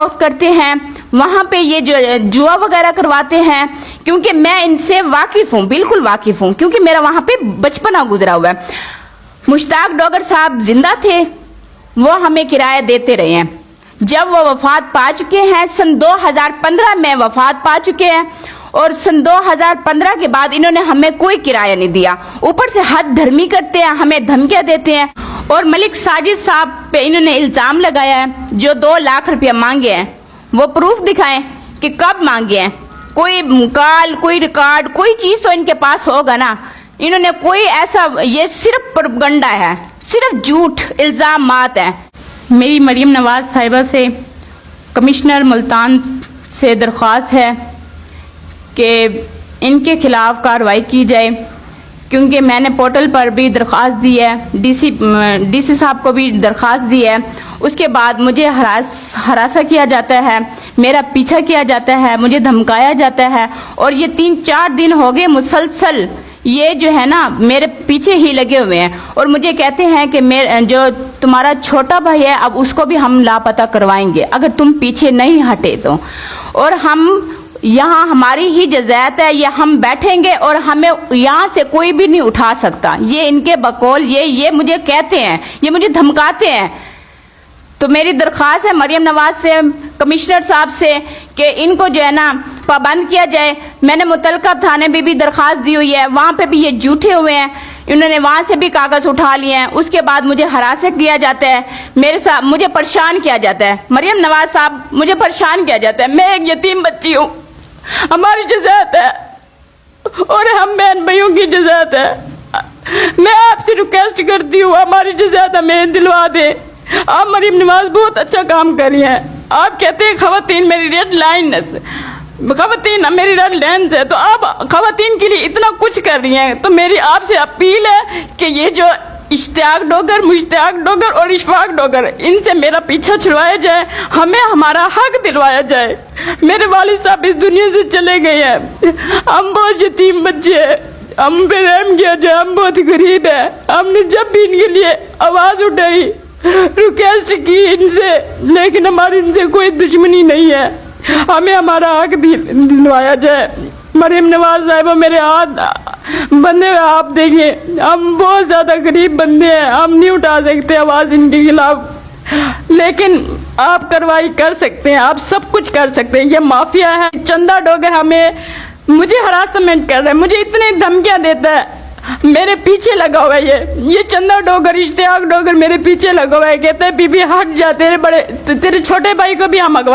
کرتے ہیں وہاں پہ یہ جو جوا وغیرہ کرواتے ہیں، کیونکہ میں ان سے واقف ہوں، بالکل واقف ہوں، کیونکہ میرا وہاں پہ بچپنا گزرا ہوا ہے۔ مشتاق ڈوگر صاحب زندہ تھے، وہ ہمیں کرایہ دیتے رہے ہیں۔ جب وہ وفات پا چکے ہیں، سن 2015 میں وفات پا چکے ہیں، اور سن 2015 کے بعد انہوں نے ہمیں کوئی کرایہ نہیں دیا، اوپر سے حد دھرمی کرتے ہیں، ہمیں دھمکیاں دیتے ہیں۔ اور ملک ساجد صاحب پہ انہوں نے الزام لگایا ہے، جو 2 لاکھ روپیہ مانگے ہیں، وہ پروف دکھائیں کہ کب مانگے ہیں، کوئی کال، کوئی ریکارڈ، کوئی چیز تو ان کے پاس ہوگا نا۔ انہوں نے کوئی ایسا، یہ صرف پروپیگنڈا ہے، صرف جھوٹ الزامات ہیں۔ میری مریم نواز صاحبہ سے کمشنر ملتان سے درخواست ہے کہ ان کے خلاف کارروائی کی جائے، کیونکہ میں نے پورٹل پر بھی درخواست دی ہے، ڈی سی صاحب کو بھی درخواست دی ہے۔ اس کے بعد مجھے ہراساں کیا جاتا ہے، میرا پیچھا کیا جاتا ہے، مجھے دھمکایا جاتا ہے، اور یہ 3-4 دن ہو گئے مسلسل یہ جو ہے نا میرے پیچھے ہی لگے ہوئے ہیں، اور مجھے کہتے ہیں کہ جو تمہارا چھوٹا بھائی ہے اب اس کو بھی ہم لاپتہ کروائیں گے اگر تم پیچھے نہیں ہٹے تو، اور ہم یہاں ہماری ہی جزیات ہے، یہ ہم بیٹھیں گے اور ہمیں یہاں سے کوئی بھی نہیں اٹھا سکتا۔ یہ ان کے بقول یہ مجھے کہتے ہیں، یہ مجھے دھمکاتے ہیں۔ تو میری درخواست ہے مریم نواز سے، کمشنر صاحب سے، کہ ان کو جو ہے نا پابند کیا جائے۔ میں نے متعلقہ تھانے بھی درخواست دی ہوئی ہے، وہاں پہ بھی یہ جھوٹے ہوئے ہیں، انہوں نے وہاں سے بھی کاغذ اٹھا لیے ہیں۔ اس کے بعد مجھے ہراساں کیا جاتا ہے، میرے ساتھ مجھے پریشان کیا جاتا ہے، مریم نواز صاحب مجھے پریشان کیا جاتا ہے۔ میں ایک یتیم بچی ہوں، ہماری جزیات ہے اور ہم بہن بھائیوں کی جزیات ہے۔ میں آپ سے ریکویسٹ کرتی ہوں ہماری جزیات ہمیں دلوا دیں۔ آپ مریم نواز بہت اچھا کام کر رہی ہیں، آپ کہتے ہیں خواتین میری ریڈ لائن ہے، خواتین میری ریڈ لائن ہے، تو آپ خواتین کے لیے اتنا کچھ کر رہی ہیں، تو میری آپ سے اپیل ہے کہ یہ جو اشتیاق ڈوگر، مشتاق ڈوگر اور اشفاق ڈوگر، ان سے میرا پیچھا چھڑوایا جائے، ہمیں ہمارا حق دلوایا جائے۔ میرے والد صاحب اس دنیا سے چلے گئے ہیں، ہم بہت یتیم بچے ہیں، ہم پہ رحم کیا جائے، ہم بہت غریب ہیں۔ ہم نے جب بھی ان کے لیے آواز اٹھائی، ریکویسٹ کی ان سے، لیکن ہماری ان سے کوئی دشمنی نہیں ہے، ہمیں ہمارا حق دلوایا جائے۔ مریم نواز صاحبہ میرے ہاتھ بندے ہوئے، آپ دیکھیں ہم بہت زیادہ غریب بندے ہیں، ہم نہیں اٹھا سکتے آواز ان کے خلاف، لیکن آپ کارروائی کر سکتے ہیں، آپ سب کچھ کر سکتے ہیں۔ یہ مافیا ہے، چندہ ڈوگر مجھے ہراسمنٹ کر رہا ہے، مجھے اتنی دھمکیاں دیتا ہے، میرے پیچھے لگا ہوا ہے یہ چندہ ڈوگر، اشتیاق ڈوگر میرے پیچھے لگا ہوا ہے، کہتا ہے بی بی ہٹ جا، تیرے چھوٹے بھائی کو بھی ہم اگوا